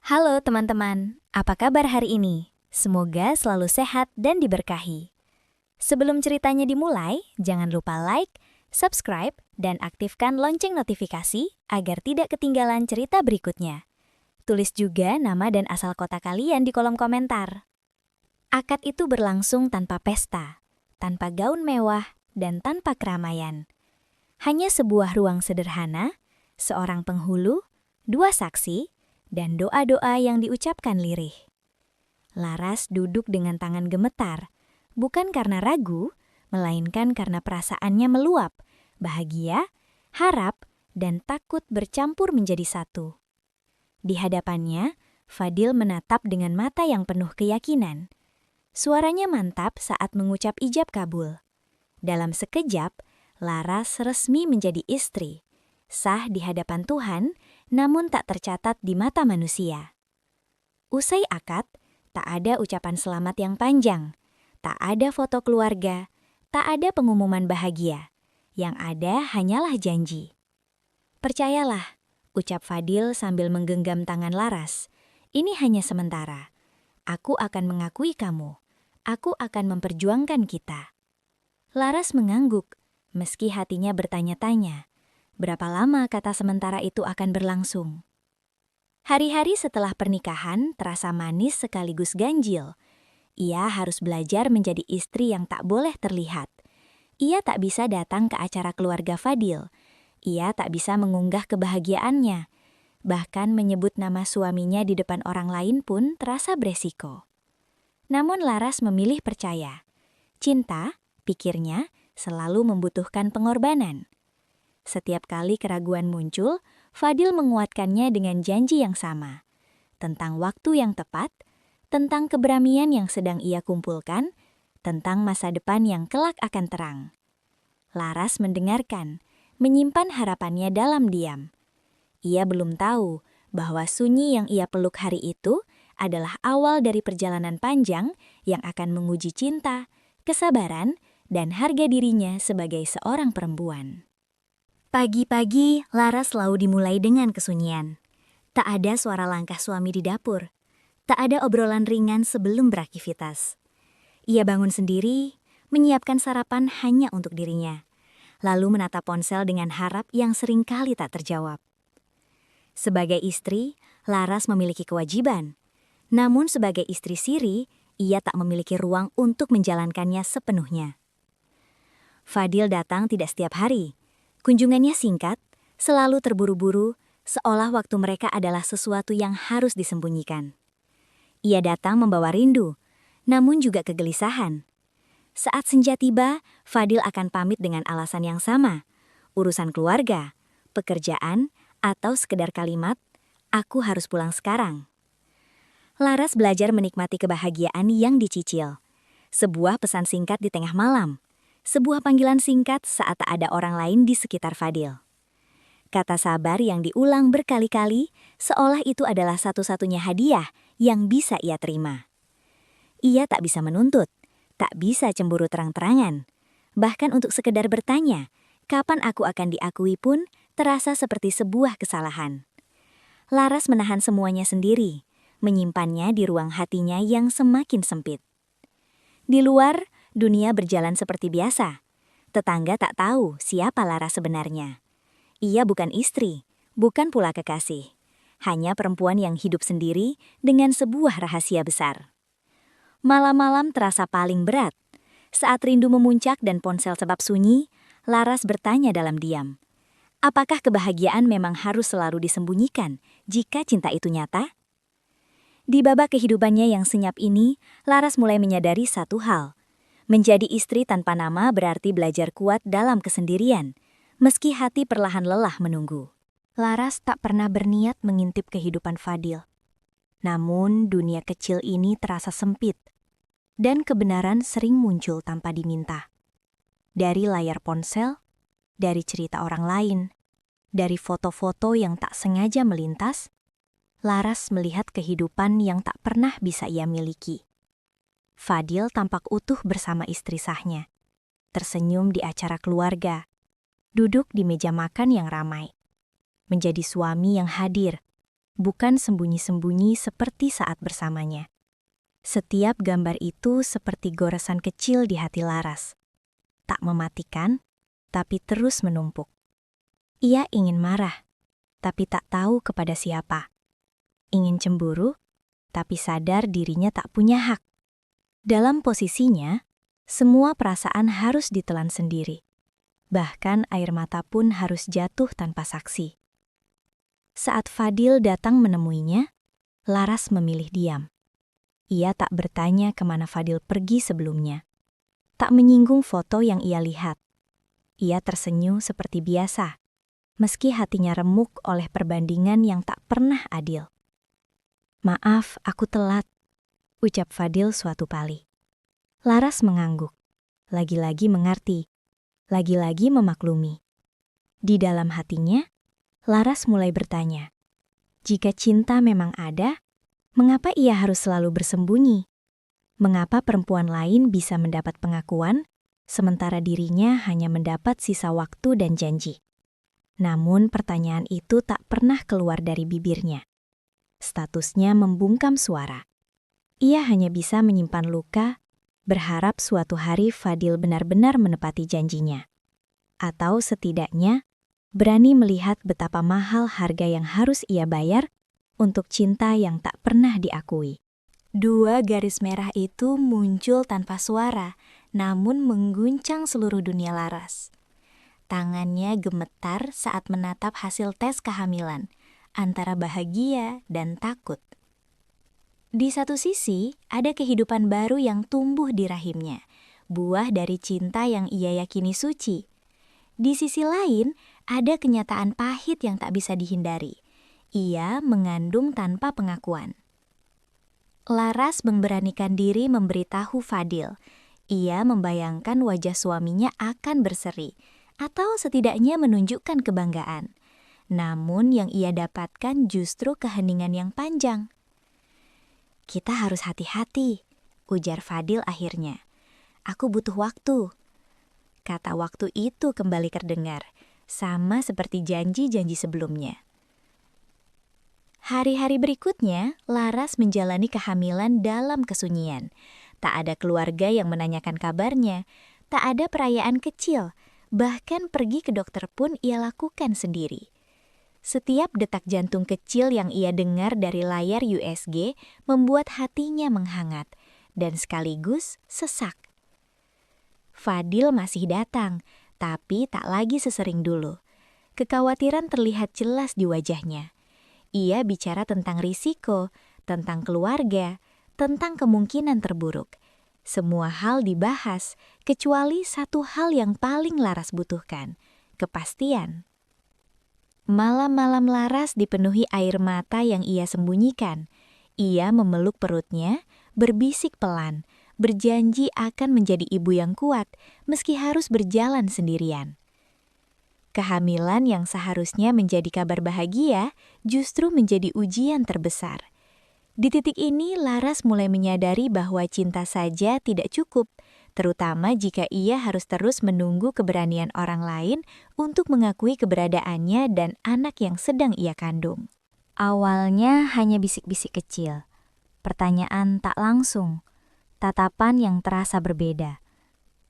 Halo teman-teman, apa kabar hari ini? Semoga selalu sehat dan diberkahi. Sebelum ceritanya dimulai, jangan lupa like, subscribe, dan aktifkan lonceng notifikasi agar tidak ketinggalan cerita berikutnya. Tulis juga nama dan asal kota kalian di kolom komentar. Akad itu berlangsung tanpa pesta, tanpa gaun mewah, dan tanpa keramaian. Hanya sebuah ruang sederhana, seorang penghulu, dua saksi, dan doa-doa yang diucapkan lirih. Laras duduk dengan tangan gemetar, bukan karena ragu, melainkan karena perasaannya meluap, bahagia, harap, dan takut bercampur menjadi satu. Di hadapannya, Fadil menatap dengan mata yang penuh keyakinan. Suaranya mantap saat mengucap ijab kabul. Dalam sekejap, Laras resmi menjadi istri, sah di hadapan Tuhan, namun tak tercatat di mata manusia. Usai akad, tak ada ucapan selamat yang panjang, tak ada foto keluarga, tak ada pengumuman bahagia. Yang ada hanyalah janji. Percayalah, ucap Fadil sambil menggenggam tangan Laras, ini hanya sementara. Aku akan mengakui kamu. Aku akan memperjuangkan kita. Laras mengangguk, meski hatinya bertanya-tanya, berapa lama kata sementara itu akan berlangsung? Hari-hari setelah pernikahan terasa manis sekaligus ganjil. Ia harus belajar menjadi istri yang tak boleh terlihat. Ia tak bisa datang ke acara keluarga Fadil. Ia tak bisa mengunggah kebahagiaannya. Bahkan menyebut nama suaminya di depan orang lain pun terasa beresiko. Namun Laras memilih percaya. Cinta, pikirnya, selalu membutuhkan pengorbanan. Setiap kali keraguan muncul, Fadil menguatkannya dengan janji yang sama. Tentang waktu yang tepat, tentang keberanian yang sedang ia kumpulkan, tentang masa depan yang kelak akan terang. Laras mendengarkan, menyimpan harapannya dalam diam. Ia belum tahu bahwa sunyi yang ia peluk hari itu adalah awal dari perjalanan panjang yang akan menguji cinta, kesabaran, dan harga dirinya sebagai seorang perempuan. Pagi-pagi, Laras selalu dimulai dengan kesunyian. Tak ada suara langkah suami di dapur. Tak ada obrolan ringan sebelum beraktivitas. Ia bangun sendiri, menyiapkan sarapan hanya untuk dirinya. Lalu menatap ponsel dengan harap yang seringkali tak terjawab. Sebagai istri, Laras memiliki kewajiban. Namun sebagai istri siri, ia tak memiliki ruang untuk menjalankannya sepenuhnya. Fadil datang tidak setiap hari. Kunjungannya singkat, selalu terburu-buru, seolah waktu mereka adalah sesuatu yang harus disembunyikan. Ia datang membawa rindu, namun juga kegelisahan. Saat senja tiba, Fadil akan pamit dengan alasan yang sama. Urusan keluarga, pekerjaan, atau sekedar kalimat, aku harus pulang sekarang. Laras belajar menikmati kebahagiaan yang dicicil. Sebuah pesan singkat di tengah malam. Sebuah panggilan singkat saat tak ada orang lain di sekitar Fadil. Kata sabar yang diulang berkali-kali, seolah itu adalah satu-satunya hadiah yang bisa ia terima. Ia tak bisa menuntut, tak bisa cemburu terang-terangan. Bahkan untuk sekedar bertanya, kapan aku akan diakui pun terasa seperti sebuah kesalahan. Laras menahan semuanya sendiri, menyimpannya di ruang hatinya yang semakin sempit. Di luar, dunia berjalan seperti biasa. Tetangga tak tahu siapa Laras sebenarnya. Ia bukan istri, bukan pula kekasih. Hanya perempuan yang hidup sendiri dengan sebuah rahasia besar. Malam-malam terasa paling berat. Saat rindu memuncak dan ponsel sebab sunyi, Laras bertanya dalam diam. Apakah kebahagiaan memang harus selalu disembunyikan jika cinta itu nyata? Di babak kehidupannya yang senyap ini, Laras mulai menyadari satu hal. Menjadi istri tanpa nama berarti belajar kuat dalam kesendirian, meski hati perlahan lelah menunggu. Laras tak pernah berniat mengintip kehidupan Fadil. Namun dunia kecil ini terasa sempit, dan kebenaran sering muncul tanpa diminta. Dari layar ponsel, dari cerita orang lain, dari foto-foto yang tak sengaja melintas, Laras melihat kehidupan yang tak pernah bisa ia miliki. Fadil tampak utuh bersama istri sahnya, tersenyum di acara keluarga, duduk di meja makan yang ramai, menjadi suami yang hadir, bukan sembunyi-sembunyi seperti saat bersamanya. Setiap gambar itu seperti goresan kecil di hati Laras. Tak mematikan, tapi terus menumpuk. Ia ingin marah, tapi tak tahu kepada siapa. Ingin cemburu, tapi sadar dirinya tak punya hak. Dalam posisinya, semua perasaan harus ditelan sendiri. Bahkan air mata pun harus jatuh tanpa saksi. Saat Fadil datang menemuinya, Laras memilih diam. Ia tak bertanya kemana Fadil pergi sebelumnya. Tak menyinggung foto yang ia lihat. Ia tersenyum seperti biasa, meski hatinya remuk oleh perbandingan yang tak pernah adil. "Maaf, aku telat," ucap Fadil suatu kali. Laras mengangguk, lagi-lagi mengerti, lagi-lagi memaklumi. Di dalam hatinya, Laras mulai bertanya, jika cinta memang ada, mengapa ia harus selalu bersembunyi? Mengapa perempuan lain bisa mendapat pengakuan, sementara dirinya hanya mendapat sisa waktu dan janji? Namun pertanyaan itu tak pernah keluar dari bibirnya. Statusnya membungkam suara. Ia hanya bisa menyimpan luka, berharap suatu hari Fadil benar-benar menepati janjinya. Atau setidaknya, berani melihat betapa mahal harga yang harus ia bayar untuk cinta yang tak pernah diakui. Dua garis merah itu muncul tanpa suara, namun mengguncang seluruh dunia Laras. Tangannya gemetar saat menatap hasil tes kehamilan, antara bahagia dan takut. Di satu sisi, ada kehidupan baru yang tumbuh di rahimnya, buah dari cinta yang ia yakini suci. Di sisi lain, ada kenyataan pahit yang tak bisa dihindari. Ia mengandung tanpa pengakuan. Laras memberanikan diri memberitahu Fadil. Ia membayangkan wajah suaminya akan berseri, atau setidaknya menunjukkan kebanggaan. Namun yang ia dapatkan justru keheningan yang panjang. "Kita harus hati-hati," ujar Fadil akhirnya. "Aku butuh waktu." Kata waktu itu kembali terdengar, sama seperti janji-janji sebelumnya. Hari-hari berikutnya, Laras menjalani kehamilan dalam kesunyian. Tak ada keluarga yang menanyakan kabarnya, tak ada perayaan kecil, bahkan pergi ke dokter pun ia lakukan sendiri. Setiap detak jantung kecil yang ia dengar dari layar USG membuat hatinya menghangat dan sekaligus sesak. Fadil masih datang, tapi tak lagi sesering dulu. Kekhawatiran terlihat jelas di wajahnya. Ia bicara tentang risiko, tentang keluarga, tentang kemungkinan terburuk. Semua hal dibahas, kecuali satu hal yang paling Laras butuhkan, kepastian. Malam-malam Laras dipenuhi air mata yang ia sembunyikan. Ia memeluk perutnya, berbisik pelan, berjanji akan menjadi ibu yang kuat meski harus berjalan sendirian. Kehamilan yang seharusnya menjadi kabar bahagia justru menjadi ujian terbesar. Di titik ini Laras mulai menyadari bahwa cinta saja tidak cukup, terutama jika ia harus terus menunggu keberanian orang lain untuk mengakui keberadaannya dan anak yang sedang ia kandung. Awalnya hanya bisik-bisik kecil, pertanyaan tak langsung, tatapan yang terasa berbeda.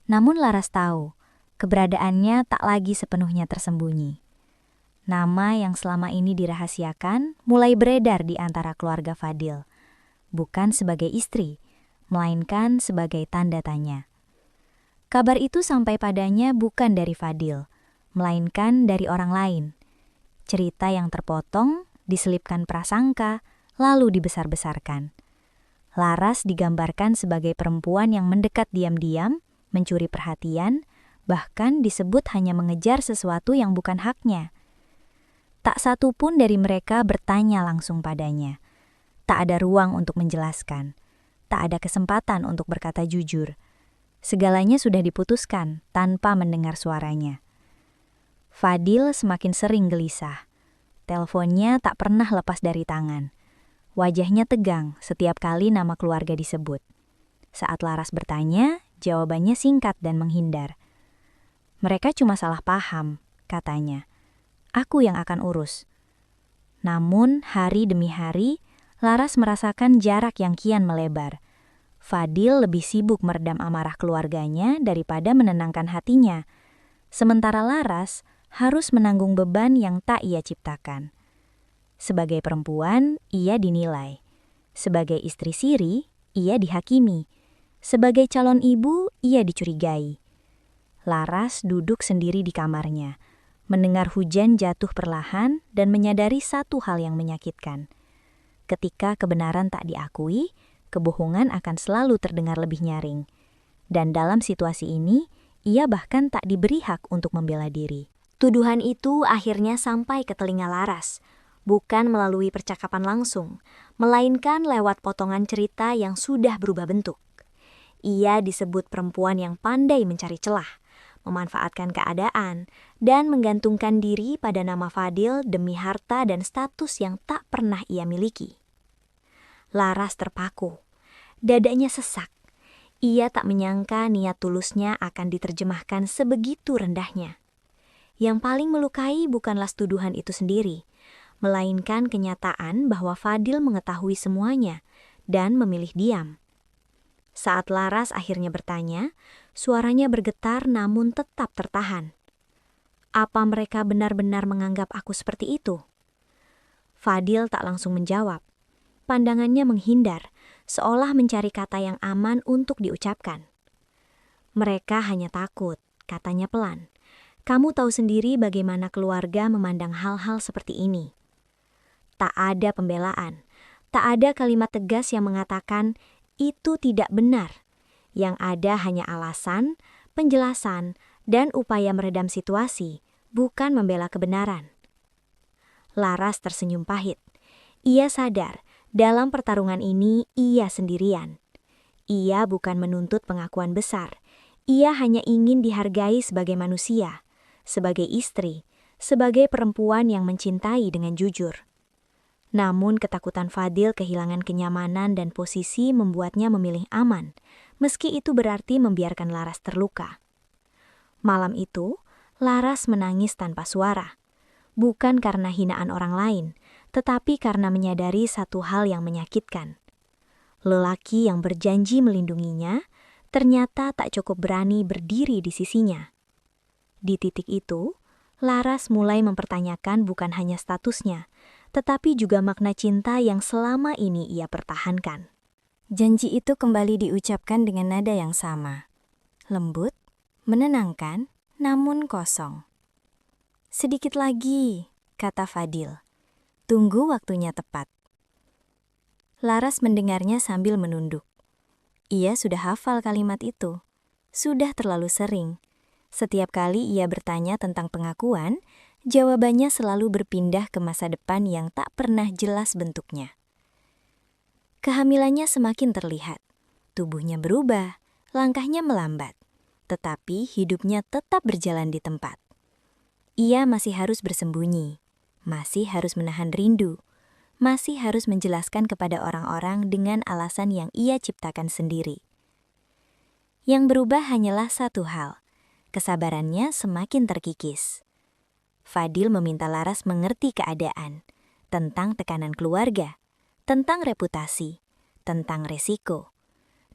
Namun Laras tahu, keberadaannya tak lagi sepenuhnya tersembunyi. Nama yang selama ini dirahasiakan mulai beredar di antara keluarga Fadil, bukan sebagai istri, melainkan sebagai tanda tanya. Kabar itu sampai padanya bukan dari Fadil, melainkan dari orang lain. Cerita yang terpotong, diselipkan prasangka, lalu dibesar-besarkan. Laras digambarkan sebagai perempuan yang mendekat diam-diam, mencuri perhatian, bahkan disebut hanya mengejar sesuatu yang bukan haknya. Tak satu pun dari mereka bertanya langsung padanya. Tak ada ruang untuk menjelaskan. Tak ada kesempatan untuk berkata jujur. Segalanya sudah diputuskan tanpa mendengar suaranya. Fadil semakin sering gelisah. Teleponnya tak pernah lepas dari tangan. Wajahnya tegang setiap kali nama keluarga disebut. Saat Laras bertanya, jawabannya singkat dan menghindar. "Mereka cuma salah paham," katanya. "Aku yang akan urus." Namun, hari demi hari, Laras merasakan jarak yang kian melebar. Fadil lebih sibuk meredam amarah keluarganya daripada menenangkan hatinya. Sementara Laras harus menanggung beban yang tak ia ciptakan. Sebagai perempuan, ia dinilai. Sebagai istri siri, ia dihakimi. Sebagai calon ibu, ia dicurigai. Laras duduk sendiri di kamarnya, mendengar hujan jatuh perlahan dan menyadari satu hal yang menyakitkan. Ketika kebenaran tak diakui, kebohongan akan selalu terdengar lebih nyaring. Dan dalam situasi ini, ia bahkan tak diberi hak untuk membela diri. Tuduhan itu akhirnya sampai ke telinga Laras, bukan melalui percakapan langsung, melainkan lewat potongan cerita yang sudah berubah bentuk. Ia disebut perempuan yang pandai mencari celah, memanfaatkan keadaan, dan menggantungkan diri pada nama Fadil demi harta dan status yang tak pernah ia miliki. Laras terpaku. Dadanya sesak. Ia tak menyangka niat tulusnya akan diterjemahkan sebegitu rendahnya. Yang paling melukai bukanlah tuduhan itu sendiri, melainkan kenyataan bahwa Fadil mengetahui semuanya dan memilih diam. Saat Laras akhirnya bertanya, suaranya bergetar namun tetap tertahan. Apa mereka benar-benar menganggap aku seperti itu? Fadil tak langsung menjawab. Pandangannya menghindar, seolah mencari kata yang aman untuk diucapkan. Mereka hanya takut, katanya pelan. Kamu tahu sendiri bagaimana keluarga memandang hal-hal seperti ini. Tak ada pembelaan, tak ada kalimat tegas yang mengatakan itu tidak benar. Yang ada hanya alasan, penjelasan, dan upaya meredam situasi, bukan membela kebenaran. Laras tersenyum pahit. Ia sadar, dalam pertarungan ini ia sendirian. Ia bukan menuntut pengakuan besar. Ia hanya ingin dihargai sebagai manusia, sebagai istri, sebagai perempuan yang mencintai dengan jujur. Namun ketakutan Fadil kehilangan kenyamanan dan posisi membuatnya memilih aman, meski itu berarti membiarkan Laras terluka. Malam itu, Laras menangis tanpa suara. Bukan karena hinaan orang lain, tetapi karena menyadari satu hal yang menyakitkan. Lelaki yang berjanji melindunginya, ternyata tak cukup berani berdiri di sisinya. Di titik itu, Laras mulai mempertanyakan bukan hanya statusnya, tetapi juga makna cinta yang selama ini ia pertahankan. Janji itu kembali diucapkan dengan nada yang sama. Lembut, menenangkan, namun kosong. Sedikit lagi, kata Fadil. Tunggu waktunya tepat. Laras mendengarnya sambil menunduk. Ia sudah hafal kalimat itu. Sudah terlalu sering. Setiap kali ia bertanya tentang pengakuan, jawabannya selalu berpindah ke masa depan yang tak pernah jelas bentuknya. Kehamilannya semakin terlihat. Tubuhnya berubah, langkahnya melambat. Tetapi hidupnya tetap berjalan di tempat. Ia masih harus bersembunyi, masih harus menahan rindu, masih harus menjelaskan kepada orang-orang dengan alasan yang ia ciptakan sendiri. Yang berubah hanyalah satu hal, kesabarannya semakin terkikis. Fadil meminta Laras mengerti keadaan, tentang tekanan keluarga, tentang reputasi, tentang resiko.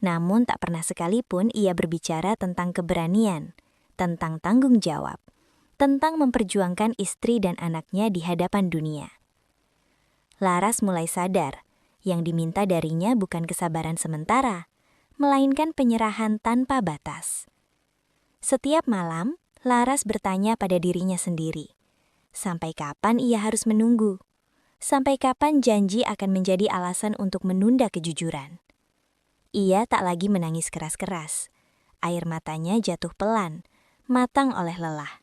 Namun tak pernah sekalipun ia berbicara tentang keberanian, tentang tanggung jawab, tentang memperjuangkan istri dan anaknya di hadapan dunia. Laras mulai sadar, yang diminta darinya bukan kesabaran sementara, melainkan penyerahan tanpa batas. Setiap malam, Laras bertanya pada dirinya sendiri, sampai kapan ia harus menunggu? Sampai kapan janji akan menjadi alasan untuk menunda kejujuran? Ia tak lagi menangis keras-keras. Air matanya jatuh pelan, matang oleh lelah.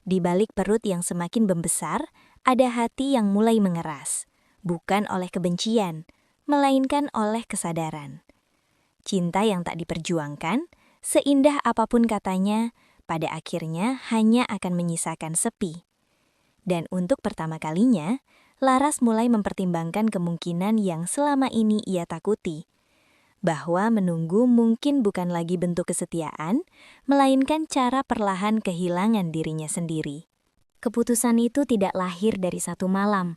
Di balik perut yang semakin membesar, ada hati yang mulai mengeras, bukan oleh kebencian, melainkan oleh kesadaran. Cinta yang tak diperjuangkan, seindah apapun katanya, pada akhirnya hanya akan menyisakan sepi. Dan untuk pertama kalinya, Laras mulai mempertimbangkan kemungkinan yang selama ini ia takuti, bahwa menunggu mungkin bukan lagi bentuk kesetiaan, melainkan cara perlahan kehilangan dirinya sendiri. Keputusan itu tidak lahir dari satu malam,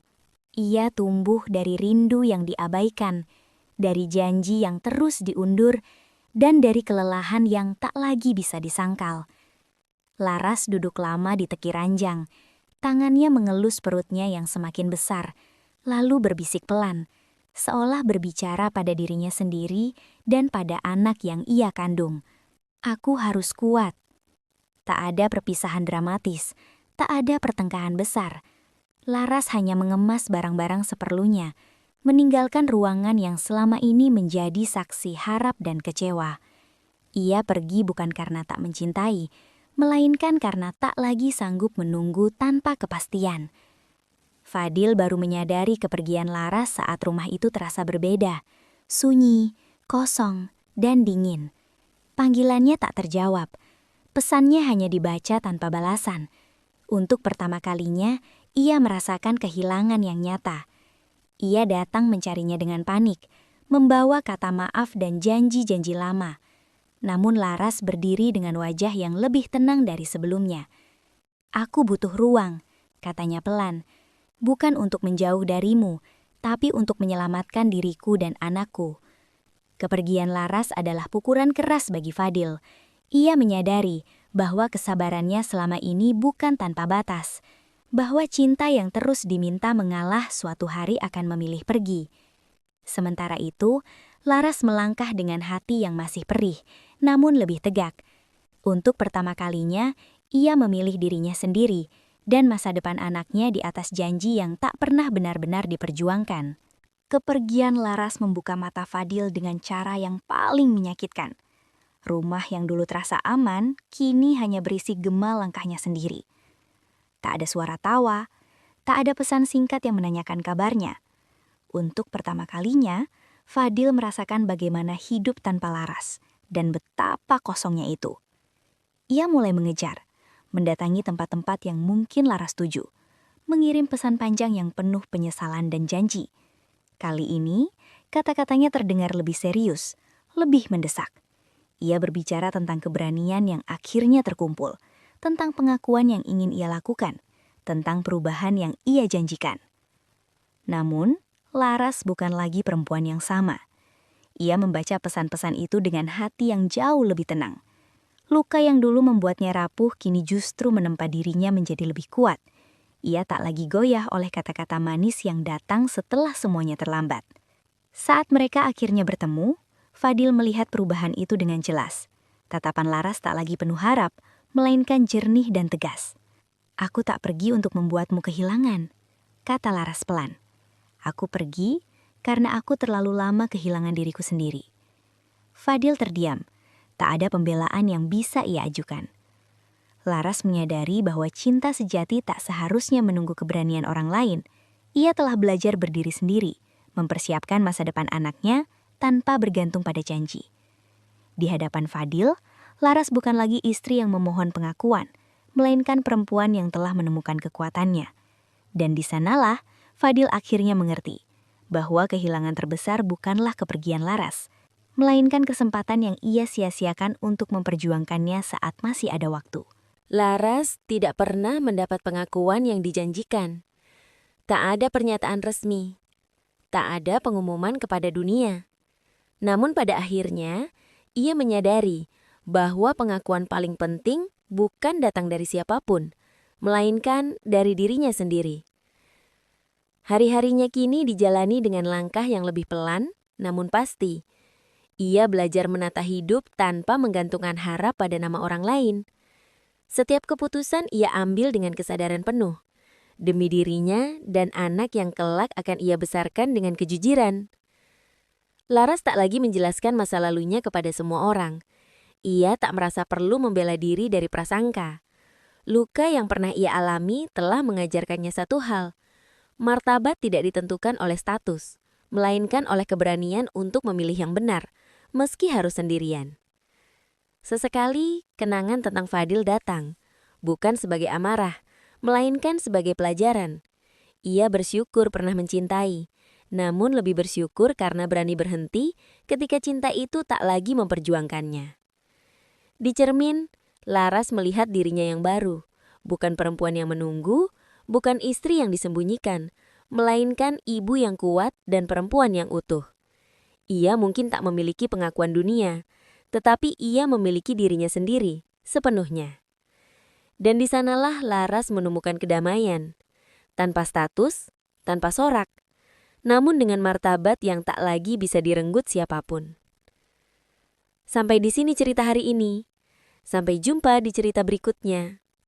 Ia tumbuh dari rindu yang diabaikan, dari janji yang terus diundur, dan dari kelelahan yang tak lagi bisa disangkal. Laras duduk lama di teki ranjang, tangannya mengelus perutnya yang semakin besar, lalu berbisik pelan, seolah berbicara pada dirinya sendiri dan pada anak yang ia kandung. Aku harus kuat. Tak ada perpisahan dramatis, tak ada pertengkaran besar. Laras hanya mengemas barang-barang seperlunya, meninggalkan ruangan yang selama ini menjadi saksi harap dan kecewa. Ia pergi bukan karena tak mencintai, melainkan karena tak lagi sanggup menunggu tanpa kepastian. Fadil baru menyadari kepergian Laras saat rumah itu terasa berbeda, sunyi, kosong, dan dingin. Panggilannya tak terjawab, pesannya hanya dibaca tanpa balasan. Untuk pertama kalinya, ia merasakan kehilangan yang nyata. Ia datang mencarinya dengan panik, membawa kata maaf dan janji-janji lama. Namun Laras berdiri dengan wajah yang lebih tenang dari sebelumnya. "Aku butuh ruang," katanya pelan. "Bukan untuk menjauh darimu, tapi untuk menyelamatkan diriku dan anakku." Kepergian Laras adalah pukulan keras bagi Fadil. Ia menyadari bahwa kesabarannya selama ini bukan tanpa batas, bahwa cinta yang terus diminta mengalah suatu hari akan memilih pergi. Sementara itu, Laras melangkah dengan hati yang masih perih, namun lebih tegak. Untuk pertama kalinya, ia memilih dirinya sendiri dan masa depan anaknya di atas janji yang tak pernah benar-benar diperjuangkan. Kepergian Laras membuka mata Fadil dengan cara yang paling menyakitkan. Rumah yang dulu terasa aman, kini hanya berisi gema langkahnya sendiri. Tak ada suara tawa, tak ada pesan singkat yang menanyakan kabarnya. Untuk pertama kalinya, Fadil merasakan bagaimana hidup tanpa Laras, dan betapa kosongnya itu. Ia mulai mengejar, mendatangi tempat-tempat yang mungkin Laras tuju, mengirim pesan panjang yang penuh penyesalan dan janji. Kali ini, kata-katanya terdengar lebih serius, lebih mendesak. Ia berbicara tentang keberanian yang akhirnya terkumpul, tentang pengakuan yang ingin ia lakukan, tentang perubahan yang ia janjikan. Namun, Laras bukan lagi perempuan yang sama. Ia membaca pesan-pesan itu dengan hati yang jauh lebih tenang. Luka yang dulu membuatnya rapuh kini justru menempa dirinya menjadi lebih kuat. Ia tak lagi goyah oleh kata-kata manis yang datang setelah semuanya terlambat. Saat mereka akhirnya bertemu, Fadil melihat perubahan itu dengan jelas. Tatapan Laras tak lagi penuh harap, melainkan jernih dan tegas. "Aku tak pergi untuk membuatmu kehilangan," kata Laras pelan. "Aku pergi karena aku terlalu lama kehilangan diriku sendiri." Fadil terdiam. Tak ada pembelaan yang bisa ia ajukan. Laras menyadari bahwa cinta sejati tak seharusnya menunggu keberanian orang lain. Ia telah belajar berdiri sendiri, mempersiapkan masa depan anaknya tanpa bergantung pada janji. Di hadapan Fadil, Laras bukan lagi istri yang memohon pengakuan, melainkan perempuan yang telah menemukan kekuatannya. Dan di sanalah Fadil akhirnya mengerti bahwa kehilangan terbesar bukanlah kepergian Laras, melainkan kesempatan yang ia sia-siakan untuk memperjuangkannya saat masih ada waktu. Laras tidak pernah mendapat pengakuan yang dijanjikan. Tak ada pernyataan resmi. Tak ada pengumuman kepada dunia. Namun pada akhirnya, ia menyadari bahwa pengakuan paling penting bukan datang dari siapapun, melainkan dari dirinya sendiri. Hari-harinya kini dijalani dengan langkah yang lebih pelan, namun pasti. Ia belajar menata hidup tanpa menggantungkan harap pada nama orang lain. Setiap keputusan ia ambil dengan kesadaran penuh, demi dirinya dan anak yang kelak akan ia besarkan dengan kejujuran. Laras tak lagi menjelaskan masa lalunya kepada semua orang. Ia tak merasa perlu membela diri dari prasangka. Luka yang pernah ia alami telah mengajarkannya satu hal. Martabat tidak ditentukan oleh status, melainkan oleh keberanian untuk memilih yang benar, meski harus sendirian. Sesekali, kenangan tentang Fadil datang, bukan sebagai amarah, melainkan sebagai pelajaran. Ia bersyukur pernah mencintai, namun lebih bersyukur karena berani berhenti ketika cinta itu tak lagi memperjuangkannya. Di cermin, Laras melihat dirinya yang baru, bukan perempuan yang menunggu, bukan istri yang disembunyikan, melainkan ibu yang kuat dan perempuan yang utuh. Ia mungkin tak memiliki pengakuan dunia, tetapi ia memiliki dirinya sendiri, sepenuhnya. Dan di sanalah Laras menemukan kedamaian, tanpa status, tanpa sorak, namun dengan martabat yang tak lagi bisa direnggut siapapun. Sampai di sini cerita hari ini. Sampai jumpa di cerita berikutnya.